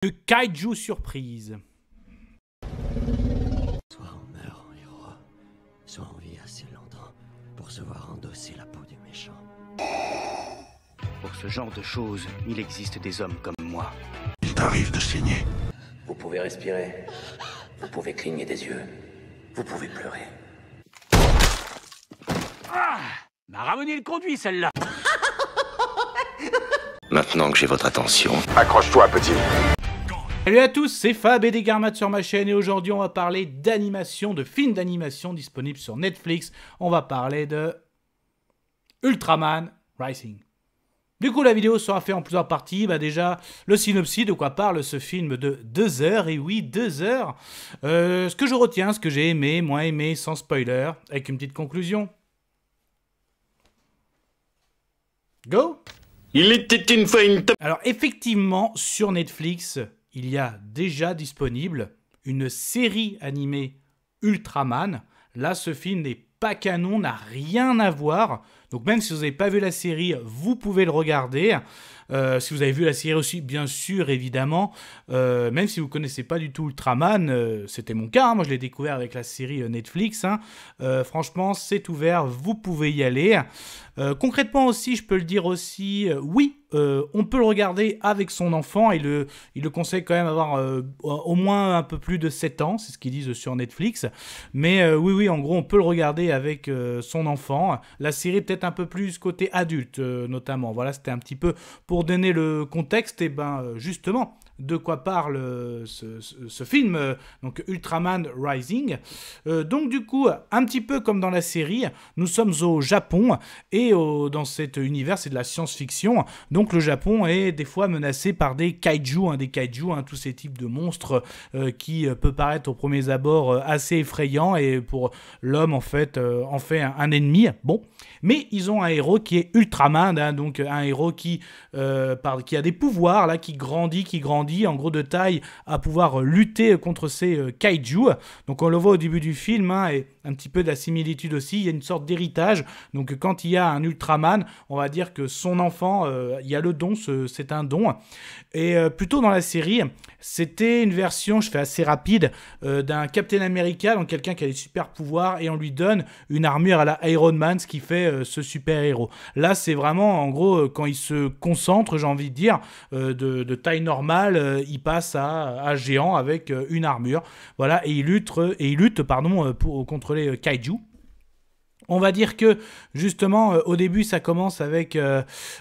De Kaiju surprise. Soit on meurt en héros, soit on vit assez longtemps pour se voir endosser la peau du méchant. Pour ce genre de choses, il existe des hommes comme moi. Il t'arrive de saigner. Vous pouvez respirer, vous pouvez cligner des yeux, vous pouvez pleurer. Ah, m'a ramené le conduit celle-là. Maintenant que j'ai votre attention, Accroche-toi, petit. Salut à tous, c'est Fab et des Garmates sur ma chaîne et aujourd'hui on va parler d'animation, de films d'animation disponibles sur Netflix. On va parler de Ultraman Rising. Du coup la vidéo sera faite en plusieurs parties. Déjà le synopsis, de quoi parle ce film de 2 heures, et oui 2 heures. Ce que je retiens, ce que j'ai aimé, moins aimé, sans spoiler, avec une petite conclusion. Go! Il était une fois une... Alors effectivement, sur Netflix, il y a déjà disponible une série animée Ultraman. Là, ce film n'est pas canon, n'a rien à voir. Donc même si vous n'avez pas vu la série, vous pouvez le regarder. Si vous avez vu la série aussi, bien sûr, évidemment. Même si vous ne connaissez pas du tout Ultraman, c'était mon cas. Moi, je l'ai découvert avec la série Netflix. Franchement, c'est ouvert, vous pouvez y aller. Concrètement aussi, je peux le dire aussi, oui, on peut le regarder avec son enfant. Il le conseille quand même avoir au moins un peu plus de 7 ans, c'est ce qu'ils disent sur Netflix. Mais oui, en gros, on peut le regarder avec son enfant. La série peut-être un peu plus côté adulte, notamment. Voilà, c'était un petit peu pour donner le contexte. Et justement, de quoi parle ce film, donc Ultraman Rising. Donc du coup, un petit peu comme dans la série, nous sommes au Japon et dans cet univers, c'est de la science-fiction. Donc le Japon est des fois menacé par des kaiju, tous ces types de monstres qui peut paraître au premier abord assez effrayants et pour l'homme en fait un ennemi. Bon, mais ils ont un héros qui est Ultraman, donc un héros qui a des pouvoirs là, qui grandit en gros de taille à pouvoir lutter contre ces kaiju. Donc on le voit au début du film et un petit peu de la similitude aussi, il y a une sorte d'héritage. Donc quand il y a un Ultraman, on va dire que son enfant, il y a le don, c'est un don. Et plutôt dans la série, c'était une version, je fais assez rapide, d'un Captain America, donc quelqu'un qui a des super pouvoirs et on lui donne une armure à la Iron Man, ce qui fait ce super héros. Là c'est vraiment en gros quand il se concentre, j'ai envie de dire, de taille normale, il passe à géant avec une armure. Voilà, et il lutte contre les kaiju. On va dire que, justement, au début, ça commence avec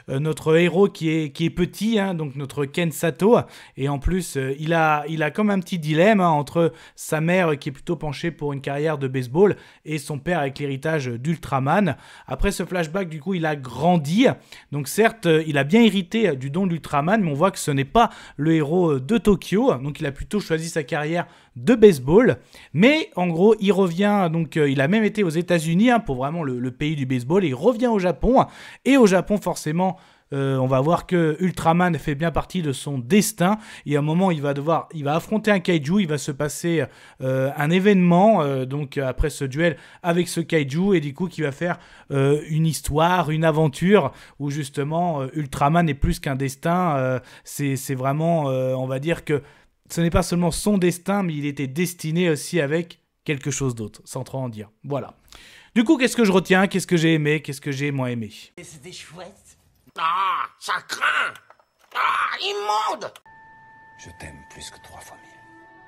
notre héros qui est petit, donc notre Ken Sato. Et en plus, il a comme un petit dilemme entre sa mère qui est plutôt penchée pour une carrière de baseball et son père avec l'héritage d'Ultraman. Après ce flashback, du coup, il a grandi. Donc certes, il a bien hérité du don de l'Ultraman, mais on voit que ce n'est pas le héros de Tokyo. Donc il a plutôt choisi sa carrière de baseball. Mais en gros, il revient, donc il a même été aux États-Unis pour vraiment le pays du baseball, et il revient au Japon. Et au Japon, forcément, on va voir que Ultraman fait bien partie de son destin. Et à un moment, il va affronter un kaiju. Il va se passer un événement, donc après ce duel avec ce kaiju, et du coup, qui va faire une histoire, une aventure où justement Ultraman n'est plus qu'un destin. C'est vraiment, on va dire que ce n'est pas seulement son destin, mais il était destiné aussi avec quelque chose d'autre, sans trop en dire. Voilà. Du coup, qu'est-ce que je retiens? Qu'est-ce que j'ai aimé? Qu'est-ce que j'ai moins aimé? C'était chouette. Ah, ça craint. Ah, immonde. je t'aime plus que 3 fois 1000.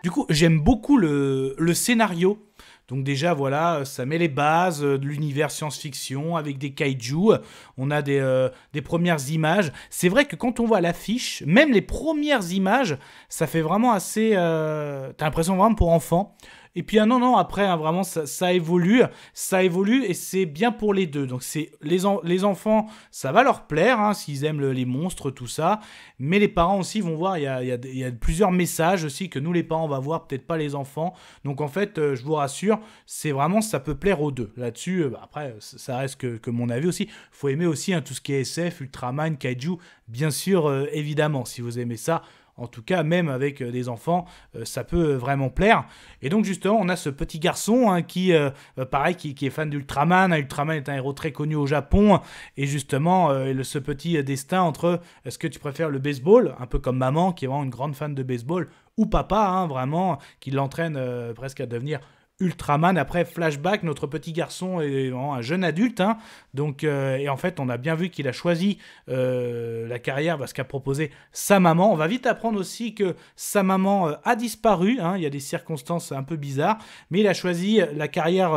Du coup, j'aime beaucoup le scénario. Donc déjà, voilà, ça met les bases de l'univers science-fiction avec des kaiju. On a des premières images. C'est vrai que quand on voit l'affiche, même les premières images, ça fait vraiment assez... T'as l'impression vraiment pour enfants. Et puis non, après, vraiment, ça évolue et c'est bien pour les deux. Donc les enfants, ça va leur plaire, s'ils aiment les monstres, tout ça. Mais les parents aussi vont voir, il y a plusieurs messages aussi que nous, les parents, on va voir, peut-être pas les enfants. Donc en fait, je vous rassure, c'est vraiment, ça peut plaire aux deux. Là-dessus, après, ça reste que mon avis aussi. Il faut aimer aussi tout ce qui est SF, Ultraman, Kaiju, bien sûr, évidemment. Si vous aimez ça, En tout cas, même avec des enfants, ça peut vraiment plaire. Et donc justement, on a ce petit garçon hein, qui est fan d'Ultraman. Ultraman est un héros très connu au Japon. Et justement, ce petit destin entre est-ce que tu préfères le baseball, un peu comme maman, qui est vraiment une grande fan de baseball, ou papa, hein, vraiment, qui l'entraîne presque à devenir Ultraman. Après, flashback, notre petit garçon est vraiment un jeune adulte. Hein, donc, et en fait, on a bien vu qu'il a choisi la carrière parce qu'a proposé sa maman. On va vite apprendre aussi que sa maman a disparu. Hein, il y a des circonstances un peu bizarres. Mais il a choisi la carrière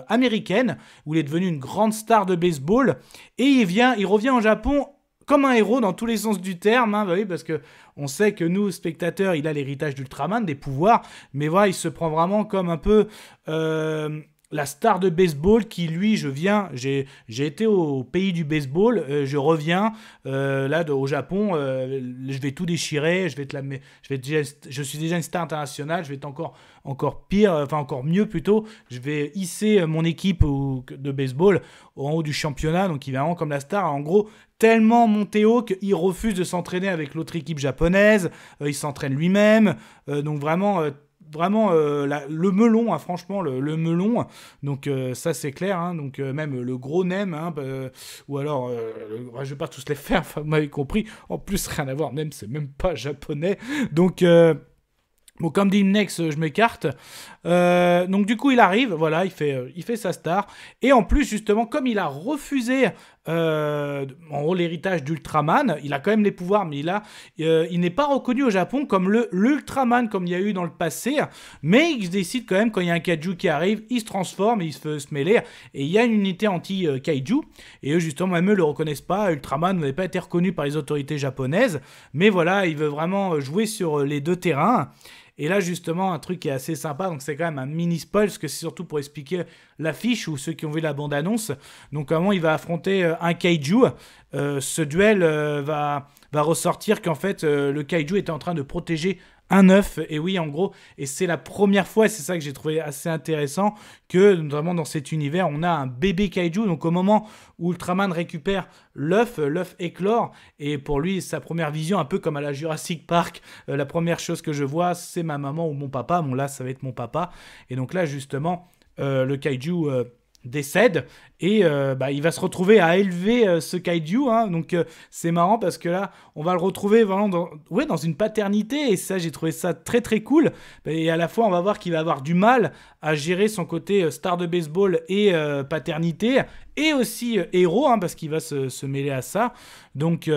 américaine où il est devenu une grande star de baseball. Et il revient au Japon comme un héros dans tous les sens du terme, hein, bah oui, parce que on sait que nous, spectateurs, il a l'héritage d'Ultraman, des pouvoirs, mais voilà, il se prend vraiment comme un peu la star de baseball qui, lui, j'ai été au pays du baseball, je reviens au Japon, je vais tout déchirer, je suis déjà une star internationale, je vais être encore pire, enfin encore mieux plutôt, je vais hisser mon équipe de baseball en haut du championnat, donc il est vraiment comme la star, en gros, tellement monté haut qu'il refuse de s'entraîner avec l'autre équipe japonaise, il s'entraîne lui-même, donc vraiment le melon, hein, franchement, le melon. Donc ça, c'est clair. Hein, donc même le gros nem, hein, ou alors, je vais pas tous les faire, vous m'avez compris. En plus, rien à voir, nem, c'est même pas japonais. Donc... Bon, comme dit Nex, je m'écarte. Donc du coup, il arrive, voilà, il fait sa star. Et en plus, justement, comme il a refusé en gros l'héritage d'Ultraman, il a quand même les pouvoirs, mais il n'est pas reconnu au Japon comme l'Ultraman comme il y a eu dans le passé. Mais il décide quand même, quand il y a un kaiju qui arrive, il se transforme et il se mêler. Et il y a une unité anti-kaiju. Et eux, justement, même eux le reconnaissent pas. Ultraman n'avait pas été reconnu par les autorités japonaises. Mais voilà, il veut vraiment jouer sur les deux terrains. Et là, justement, un truc qui est assez sympa, donc c'est quand même un mini-spoil, parce que c'est surtout pour expliquer l'affiche ou ceux qui ont vu la bande-annonce. Donc, comment il va affronter un kaiju. Ce duel va ressortir qu'en fait, le kaiju était en train de protéger un œuf, et oui, en gros, et c'est la première fois, et c'est ça que j'ai trouvé assez intéressant, que notamment dans cet univers, on a un bébé kaiju, donc au moment où Ultraman récupère l'œuf éclore, et pour lui, sa première vision, un peu comme à la Jurassic Park, la première chose que je vois, c'est ma maman ou mon papa, bon là, ça va être mon papa, et donc là, justement, le kaiju... décède et il va se retrouver à élever ce kaiju, hein, donc c'est marrant parce que là on va le retrouver vraiment dans une paternité, et ça j'ai trouvé ça très très cool, et à la fois on va voir qu'il va avoir du mal à gérer son côté star de baseball et paternité, et aussi héros, hein, parce qu'il va se mêler à ça, donc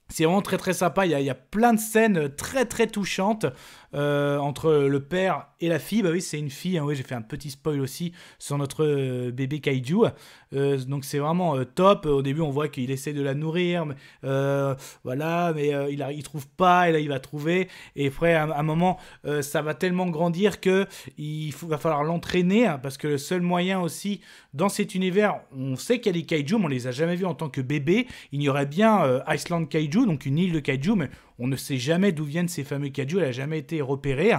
c'est vraiment très très sympa, il y a plein de scènes très très touchantes entre le père et la fille. Bah oui, c'est une fille, hein, oui, j'ai fait un petit spoil aussi sur notre bébé kaiju, donc c'est vraiment top. Au début on voit qu'il essaie de la nourrir, mais, voilà, mais il trouve pas, et là il va trouver, et après à un moment ça va tellement grandir que va falloir l'entraîner, hein, parce que le seul moyen aussi dans cet univers, on sait qu'il y a des kaiju, mais on les a jamais vus en tant que bébés. Il y aurait bien Iceland Kaiju, donc une île de kaiju, mais on ne sait jamais d'où viennent ces fameux kaiju, elle n'a jamais été repérée.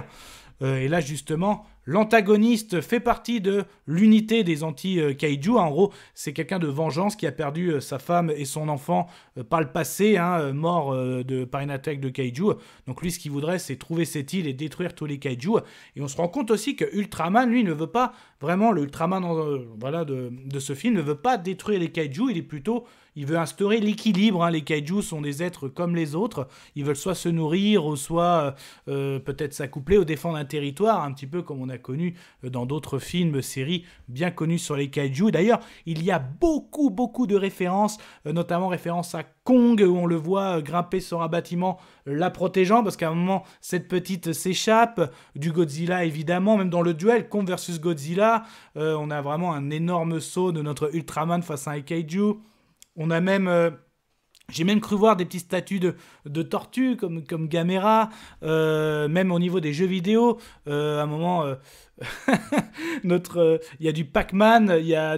Et là, justement, l'antagoniste fait partie de l'unité des anti-kaiju. En gros, c'est quelqu'un de vengeance qui a perdu sa femme et son enfant par le passé, hein, mort par une attaque de kaiju. Donc lui, ce qu'il voudrait, c'est trouver cette île et détruire tous les kaiju. Et on se rend compte aussi que Ultraman, lui, ne veut pas vraiment, le Ultraman de ce film, ne veut pas détruire les kaiju. Il veut instaurer l'équilibre, hein. Les kaiju sont des êtres comme les autres. Ils veulent soit se nourrir, ou soit peut-être s'accoupler ou défendre un territoire, un petit peu comme on a connu dans d'autres films, séries bien connus sur les kaiju. D'ailleurs, il y a beaucoup de références, notamment référence à Kong, où on le voit grimper sur un bâtiment, la protégeant, parce qu'à un moment, cette petite s'échappe, du Godzilla évidemment, même dans le duel Kong versus Godzilla, on a vraiment un énorme saut de notre Ultraman face à un kaiju. On a même... j'ai même cru voir des petites statues de tortues comme Gamera, même au niveau des jeux vidéo. À un moment, il y a du Pac-Man, il y a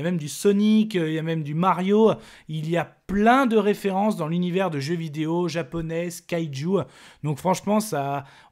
même du Sonic, il y a même du Mario. Il y a plein de références dans l'univers de jeux vidéo japonais, kaiju. Donc franchement,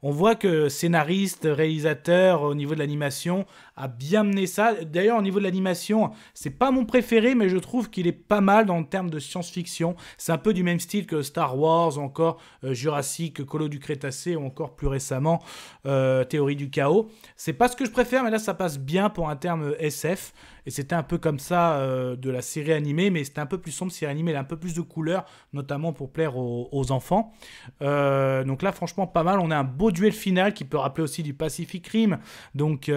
on voit que scénariste, réalisateur, au niveau de l'animation, a bien mené ça. D'ailleurs, au niveau de l'animation, c'est pas mon préféré, mais je trouve qu'il est pas mal dans le terme de science-fiction. C'est un peu du même style que Star Wars, ou encore Jurassic, Colo du Crétacé, ou encore plus récemment Théorie du chaos. C'est pas ce que je préfère, mais là, ça passe bien pour un terme SF. Et c'était un peu comme ça de la série animée, mais c'était un peu plus sombre, série animée, elle a un peu plus de couleurs, notamment pour plaire aux enfants. Donc là, franchement, pas mal. On a un beau duel final qui peut rappeler aussi du Pacific Rim. Donc,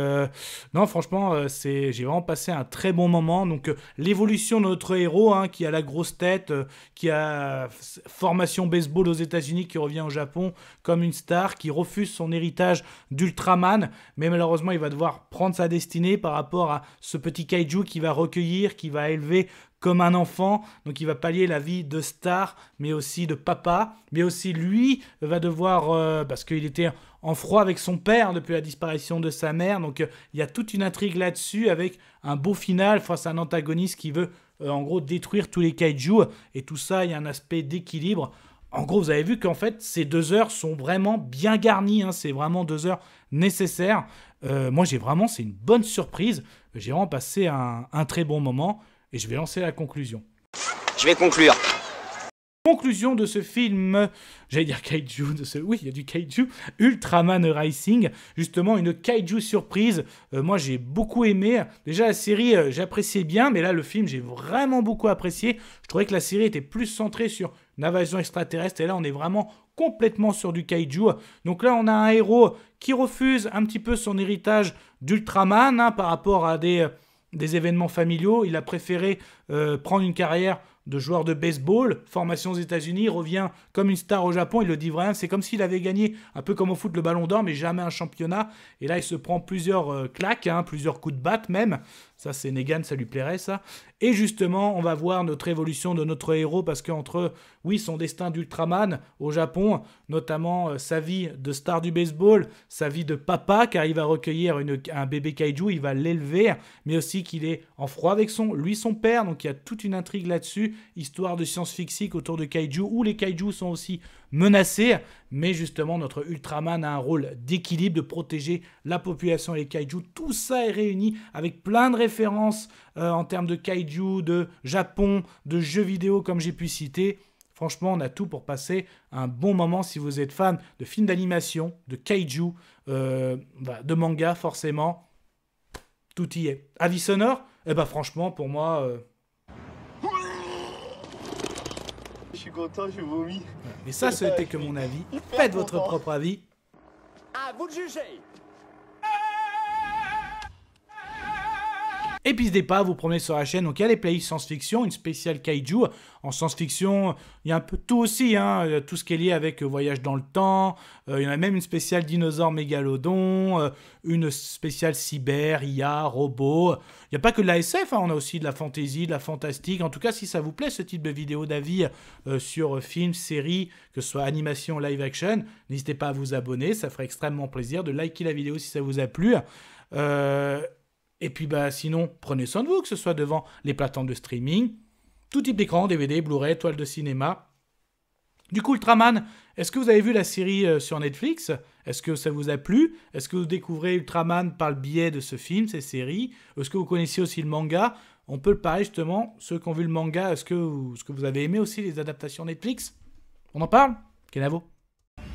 non, franchement, j'ai vraiment passé un très bon moment. Donc, l'évolution de notre héros, hein, qui a la grosse tête, qui a formation baseball aux États-Unis, qui revient au Japon comme une star, qui refuse son héritage d'Ultraman, mais malheureusement, il va devoir prendre sa destinée par rapport à ce petit kaiju qui va recueillir, qui va élever comme un enfant, donc il va pallier la vie de star, mais aussi de papa, mais aussi lui va devoir, parce qu'il était en froid avec son père depuis la disparition de sa mère, donc il y a toute une intrigue là-dessus avec un beau final face à un antagoniste qui veut en gros détruire tous les kaijus, et tout ça, il y a un aspect d'équilibre. En gros, vous avez vu qu'en fait, ces 2 heures sont vraiment bien garnies, hein, c'est vraiment 2 heures nécessaires. Moi, c'est une bonne surprise. J'ai vraiment passé un très bon moment et je vais lancer la conclusion. Je vais conclure. Conclusion de ce film, j'allais dire kaiju, oui, il y a du kaiju, Ultraman Rising, justement une kaiju surprise. Moi, j'ai beaucoup aimé. Déjà, la série, j'appréciais bien, mais là, le film, j'ai vraiment beaucoup apprécié. Je trouvais que la série était plus centrée sur une invasion extraterrestre, et là, on est vraiment complètement sur du kaiju. Donc là, on a un héros qui refuse un petit peu son héritage d'Ultraman, hein, par rapport à des événements familiaux. Il a préféré prendre une carrière de joueur de baseball, formation aux États-Unis, revient comme une star au Japon, il le dit vraiment, c'est comme s'il avait gagné, un peu comme au foot, le ballon d'or, mais jamais un championnat. Et là, il se prend plusieurs claques, hein, plusieurs coups de batte même. Ça, c'est Negan, ça lui plairait, ça. Et justement, on va voir notre évolution de notre héros, parce qu'entre, oui, son destin d'Ultraman au Japon, notamment sa vie de star du baseball, sa vie de papa, car il va recueillir un bébé kaiju, il va l'élever, mais aussi qu'il est en froid avec son père, donc il y a toute une intrigue là-dessus, histoire de science-fiction autour de kaiju, où les kaiju sont aussi menacés, mais justement notre Ultraman a un rôle d'équilibre, de protéger la population et les kaiju. Tout ça est réuni avec plein de références en termes de kaiju, de Japon, de jeux vidéo comme j'ai pu citer. Franchement, on a tout pour passer un bon moment si vous êtes fan de films d'animation, de kaiju, de manga forcément. Tout y est. Avis sonore ? Eh ben franchement, pour moi... Je suis content, je vomis. Mais ça, ce n'était que mon avis. Faites votre propre avis. À vous de juger. Et puis n'hésitez pas à vous promener sur la chaîne. Donc il y a les playlists science-fiction, une spéciale kaiju. En science-fiction, il y a un peu tout aussi, hein. Tout ce qui est lié avec voyage dans le temps. Il y en a même une spéciale dinosaure mégalodon, une spéciale cyber, IA, robot. Il n'y a pas que de la SF, hein. On a aussi de la fantasy, de la fantastique. En tout cas, si ça vous plaît, ce type de vidéo d'avis sur films, séries, que ce soit animation, live action, n'hésitez pas à vous abonner. Ça ferait extrêmement plaisir de liker la vidéo si ça vous a plu. Et puis sinon, prenez soin de vous, que ce soit devant les plateformes de streaming, tout type d'écran, DVD, Blu-ray, toile de cinéma. Du coup, Ultraman, est-ce que vous avez vu la série sur Netflix ? Est-ce que ça vous a plu ? Est-ce que vous découvrez Ultraman par le biais de ce film, ces séries ? Est-ce que vous connaissiez aussi le manga ? On peut le parler justement, ceux qui ont vu le manga, est-ce que vous avez aimé aussi les adaptations Netflix ? On en parle ? Kenavo ?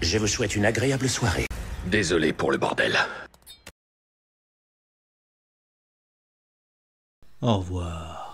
Je vous souhaite une agréable soirée. Désolé pour le bordel. Au revoir.